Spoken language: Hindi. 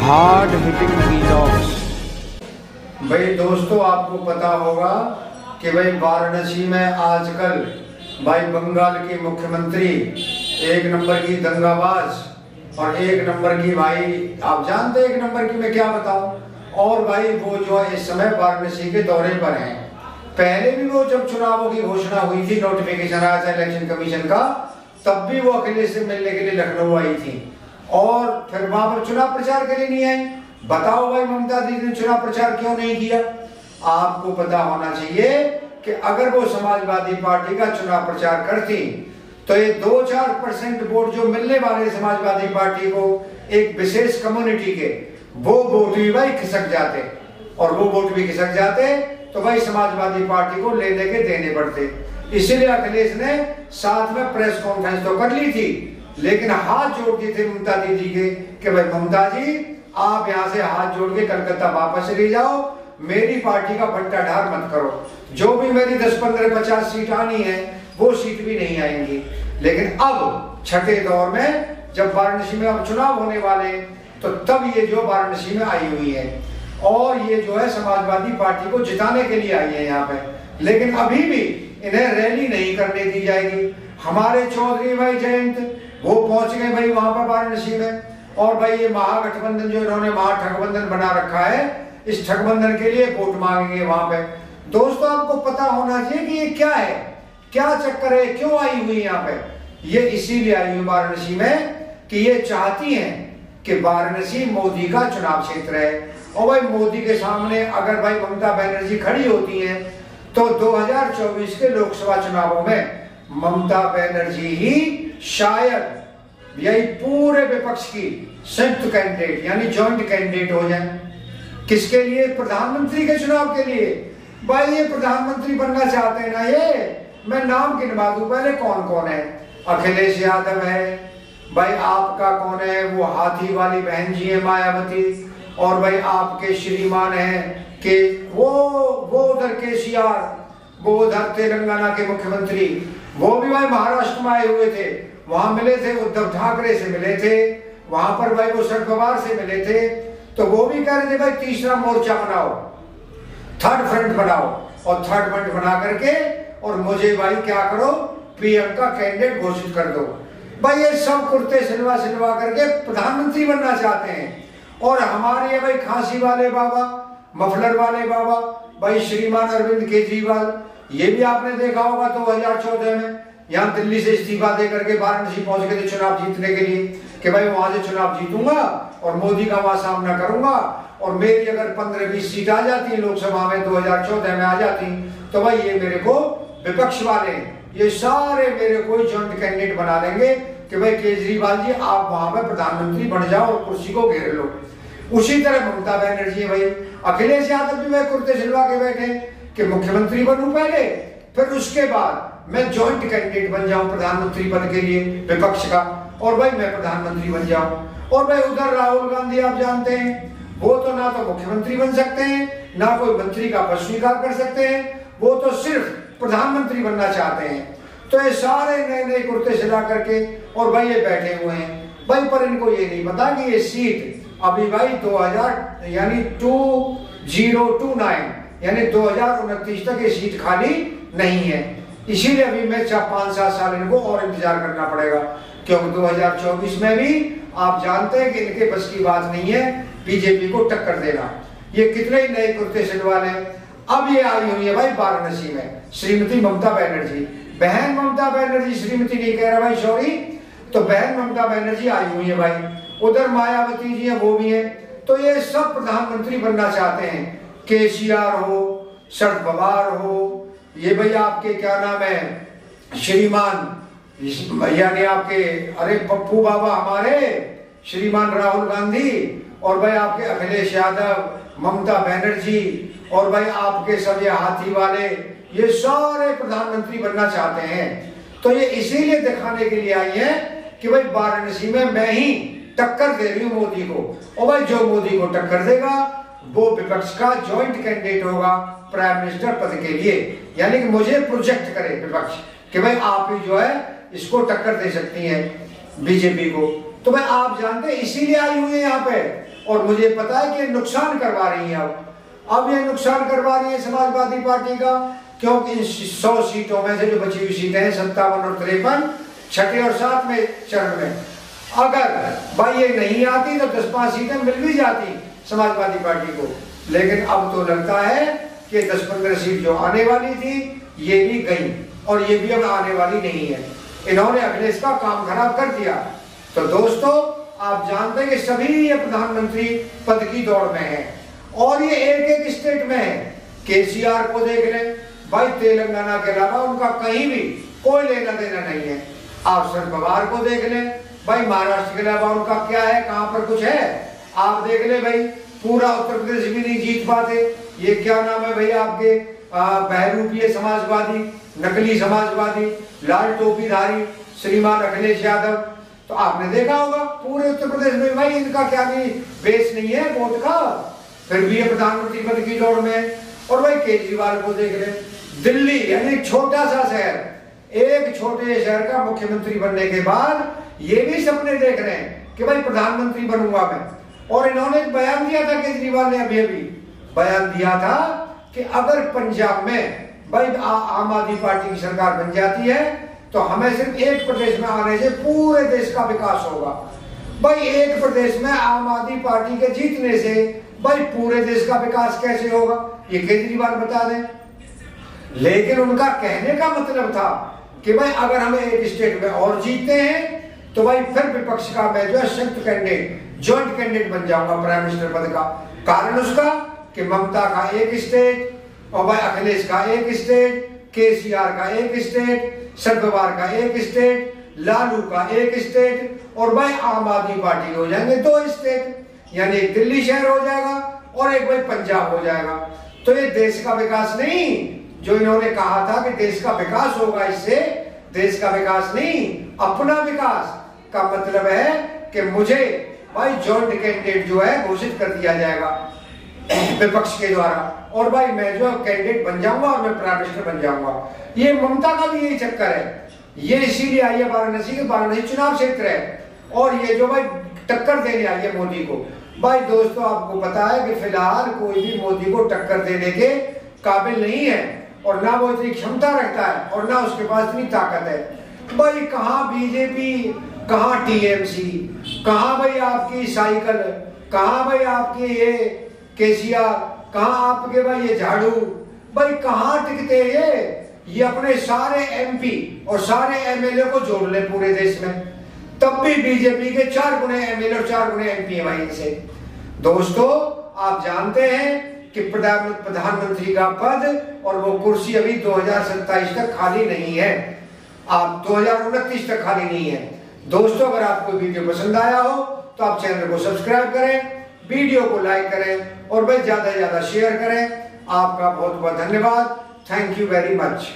Hard hitting vlogs. भाई दोस्तों, आपको पता होगा कि भाई वाराणसी में आजकल भाई बंगाल की मुख्यमंत्री एक नंबर की दंगाबाज और एक नंबर की, भाई आप जानते हैं एक नंबर की मैं क्या बताऊं। और भाई वो जो है इस समय वाराणसी के दौरे पर हैं। पहले भी वो जब चुनावों की घोषणा हुई थी, नोटिफिकेशन आया था इलेक्शन कमीशन का, तब भी वो अखिलेश से मिलने के लिए लखनऊ आई थी और फिर वहां पर चुनाव प्रचार के लिए नहीं आई। बताओ भाई ममता दीदी ने चुनाव प्रचार क्यों नहीं किया? आपको पता होना चाहिए कि अगर वो समाजवादी पार्टी का चुनाव प्रचार करती तो ये 2-4% वोट जो मिलने वाले समाजवादी पार्टी को एक विशेष कम्युनिटी के, वो वोट भी भाई खिसक जाते, और वो वोट भी खिसक जाते तो भाई समाजवादी पार्टी को लेने के देने पड़ते। इसीलिए अखिलेश ने साथ में प्रेस कॉन्फ्रेंस तो कर ली थी, लेकिन हाथ जोड़ दिए थे ममता दीदी के कि भाई ममता जी आप यहाँ से हाथ जोड़ के कलकत्ता वापस चली जाओ, मेरी पार्टी का बंटाढार मत करो। जो भी मेरी 10, 15, 50 सीट आनी है वो सीट भी नहीं आएंगी। लेकिन अब छठे दौर में जब वाराणसी में अब चुनाव होने वाले तो तब ये जो वाराणसी में आई हुई है और ये जो है समाजवादी पार्टी को जिताने के लिए आई है यहाँ पे। लेकिन अभी भी इन्हें रैली नहीं करने दी जाएगी। हमारे चौधरी भाई जयंत वो पहुंच गए भाई वहां पर वाराणसी में, और भाई ये महागठबंधन जो इन्होंने महाठगबंधन बना रखा है, इस ठगबंधन के लिए वोट मांगेंगे वहां पे। दोस्तों आपको पता होना चाहिए कि ये क्या है, क्या चक्कर है, क्यों आई हुई यहाँ पे। ये इसीलिए आई हुई वाराणसी में कि ये चाहती हैं कि वाराणसी मोदी का चुनाव क्षेत्र है, और भाई मोदी के सामने अगर भाई ममता बनर्जी खड़ी होती हैं तो 2024 के लोकसभा चुनावों में ममता बनर्जी ही शायद यही पूरे विपक्ष की संयुक्त कैंडिडेट यानी जॉइंट कैंडिडेट हो जाए। किसके लिए? प्रधानमंत्री के चुनाव के लिए। भाई ये प्रधानमंत्री बनना चाहते हैं ना, ये मैं नाम गिनवा दूं पहले कौन कौन है। अखिलेश यादव है भाई, आपका कौन है वो हाथी वाली बहन जी है मायावती, और भाई आपके श्रीमान है कि वो उधर केसीआर, वो उधर तेलंगाना के मुख्यमंत्री, वो भी भाई महाराष्ट्र में आए हुए थे, वहां मिले थे, उद्धव ठाकरे से मिले थे, वहां पर भाई वो शरद पवार से मिले थे। तो वो भी कह रहे थे भाई तीसरा मोर्चा बनाओ, थर्ड फ्रंट बनाओ, और थर्ड फ्रंट बना करके और मुझे भाई क्या करो, पीएम का कैंडिडेट घोषित कर दो। भाई ये सब कुर्ते सिलवा करके प्रधानमंत्री बनना चाहते हैं। और हमारे भाई खांसी वाले बाबा, मफलर वाले बाबा, भाई श्रीमान अरविंद केजरीवाल, ये भी आपने देखा होगा 2014 में यहाँ दिल्ली से इस्तीफा दे करके वाराणसी पहुंच गए थे चुनाव जीतने के लिए कि भाई वहां से चुनाव जीतूंगा और मोदी का वहां सामना करूंगा, और मेरी अगर 15-20 सीट आ जाती लोकसभा में 2014 में आ जाती तो भाई ये मेरे को विपक्ष वाले ये सारे मेरे को जॉइंट कैंडिडेट बना लेंगे कि भाई केजरीवाल जी आप वहां पर प्रधानमंत्री बन जाओ और कुर्सी को घेर लो। उसी तरह ममता बनर्जी भाई, अखिलेश यादव भी भाई कुर्ते सिलवा के बैठे कि मुख्यमंत्री बनूं पहले, फिर उसके बाद मैं जॉइंट कैंडिडेट बन जाऊं प्रधानमंत्री पद के लिए विपक्ष का, और भाई मैं प्रधानमंत्री बन जाऊं। और भाई उधर राहुल गांधी आप जानते हैं वो तो ना तो मुख्यमंत्री बन सकते हैं ना कोई मंत्री का पद स्वीकार कर सकते हैं, वो तो सिर्फ प्रधानमंत्री बनना चाहते हैं। तो ये सारे नए नए कुर्ते सिला करके और भाई ये बैठे हुए हैं भाई, पर इनको ये नहीं पता कि ये सीट अभी भाई 2000 यानी 2029 यानी 2029 तक ये सीट खाली नहीं है। इसीलिए अभी मैं 5-7 साल इनको और इंतजार करना पड़ेगा, क्योंकि 2024 में भी आप जानते हैं कि इनके बस की बात नहीं है बीजेपी को टक्कर देना। ये कितने ही नए कुर्ते सिलवा लें। अब ये आई हुई है भाई वाराणसी में श्रीमती ममता बनर्जी, बहन ममता बनर्जी, श्रीमती नहीं कह रहा भाई सॉरी, तो बहन ममता बनर्जी आई हुई है भाई। उधर मायावती जी है वो भी है। तो ये सब प्रधानमंत्री बनना चाहते हैं, केसीआर हो, शरद पवार हो, ये भाई आपके क्या नाम है श्रीमान यानी आपके अरे पप्पू बाबा हमारे श्रीमान राहुल गांधी, और भाई आपके अखिलेश यादव, ममता बनर्जी, और भाई आपके सब ये हाथी वाले, ये सारे प्रधानमंत्री बनना चाहते हैं। तो ये इसीलिए दिखाने के लिए आई है कि भाई वाराणसी में मैं ही टक्कर दे रही हूं मोदी को, और भाई जो मोदी को टक्कर देगा वो विपक्ष का जॉइंट कैंडिडेट होगा प्राइम मिनिस्टर पद के लिए, यानी कि मुझे प्रोजेक्ट करे विपक्ष कि भाई आप ही जो है इसको टक्कर दे सकती हैं बीजेपी को। तो भाई आप जानते हैं इसीलिए आई हुई है यहाँ पे और मुझे पता है कि ये नुकसान करवा रही हैं। अब ये नुकसान करवा रही है समाजवादी पार्टी का, क्योंकि इन 100 सीटों में से जो बची हुई सीटें हैं 57 और 53 छठे और 7वें चरण में, अगर भाई ये नहीं आती तो 10-5 सीटें मिल भी जाती समाजवादी पार्टी को। लेकिन अब तो लगता है कि 10-15 सीट जो आने वाली थी ये भी गई और ये भी अब आने वाली नहीं है। इन्होंने अखिलेश का काम खराब कर दिया। तो दोस्तों आप जानते हैं कि सभी ये प्रधानमंत्री पद की दौड़ में है और ये एक एक स्टेट में है। केसीआर को देख लें भाई, तेलंगाना के अलावा उनका कहीं भी कोई लेना देना नहीं है। आप शरद पवार को देख लें भाई, महाराष्ट्र के अलावा उनका क्या है, कहां पर कुछ है। आप देख ले भाई, पूरा उत्तर प्रदेश भी नहीं जीत पाते। ये क्या नाम है भाई आपके, बहरूपीय समाजवादी, नकली समाजवादी, लाल टोपीधारी श्रीमान अखिलेश यादव। तो आपने देखा होगा पूरे उत्तर प्रदेश में भाई इनका क्या नहीं बेस नहीं है वोट का, फिर भी ये प्रधानमंत्री पद की दौड़ में। और भाई केजरीवाल को देख ले, दिल्ली यानी एक छोटा सा शहर, एक छोटे शहर का मुख्यमंत्री बनने के बाद ये भी सपने देख रहे हैं कि भाई प्रधानमंत्री बनूंगा मैं। और इन्होंने एक बयान दिया था, केजरीवाल ने अभी बयान दिया था कि अगर पंजाब में भाई आम आदमी पार्टी की सरकार बन जाती है तो हमें सिर्फ एक प्रदेश में आने से पूरे देश का विकास होगा। भाई एक प्रदेश में आम आदमी पार्टी के जीतने से भाई पूरे देश का विकास कैसे होगा, ये केजरीवाल बता दें। लेकिन उनका कहने का मतलब था कि भाई अगर हम एक स्टेट में और जीतते हैं तो भाई फिर विपक्ष का मैं जो है संयुक्त कैंडिडेट, ज्वाइंट कैंडिडेट बन जाऊंगा प्राइम मिनिस्टर पद का। कारण उसका कि ममता का एक स्टेट और भाई अखिलेश का एक स्टेट, केसीआर का एक स्टेट, शरद पवार का एक स्टेट, लालू का एक स्टेट और भाई आम आदमी पार्टी हो जाएंगे 2 स्टेट, यानी एक दिल्ली शहर हो जाएगा और एक भाई पंजाब हो जाएगा। तो ये देश का विकास नहीं, जो इन्होंने कहा था कि देश का विकास होगा, इससे देश का विकास नहीं अपना विकास का मतलब है कि मुझे भाई ज्वाइंट कैंडिडेट जो है घोषित कर दिया जाएगा विपक्ष के द्वारा और भाई मैं जो कैंडिडेट बन जाऊंगा और मैं प्राइम मिनिस्टर बन जाऊंगा। ये ममता का भी यही चक्कर है, ये इसीलिए आई है वाराणसी के, वाराणसी चुनाव क्षेत्र है और ये जो भाई टक्कर देने आई है मोदी को। भाई दोस्तों आपको पता है कि फिलहाल कोई भी मोदी को टक्कर देने के काबिल नहीं है और ना वो इतनी क्षमता रखता है और ना उसके पास इतनी ताकत है। भाई कहाँ बीजेपी, कहाँ टीएमसी, कहाँ भाई आपकी साइकिल, कहाँ भाई आपके ये केसीआर, कहाँ आपके भाई ये झाड़ू, भाई कहाँ टिकते ये अपने सारे एमपी और सारे एमएलए को जोड़ ले पूरे देश में, तब भी बीजेपी के 4 गुने एमएलए और 4 गुने एमपी है भाई इनसे। दोस्तों आप जानते हैं कि प्रधानमंत्री का पद और वो कुर्सी अभी 2027 तक खाली नहीं है, आप 2029 तक खाली नहीं है। दोस्तों अगर आपको वीडियो पसंद आया हो तो आप चैनल को सब्सक्राइब करें, वीडियो को लाइक करें और भाई ज्यादा से ज्यादा शेयर करें। आपका बहुत बहुत धन्यवाद। Thank you very much.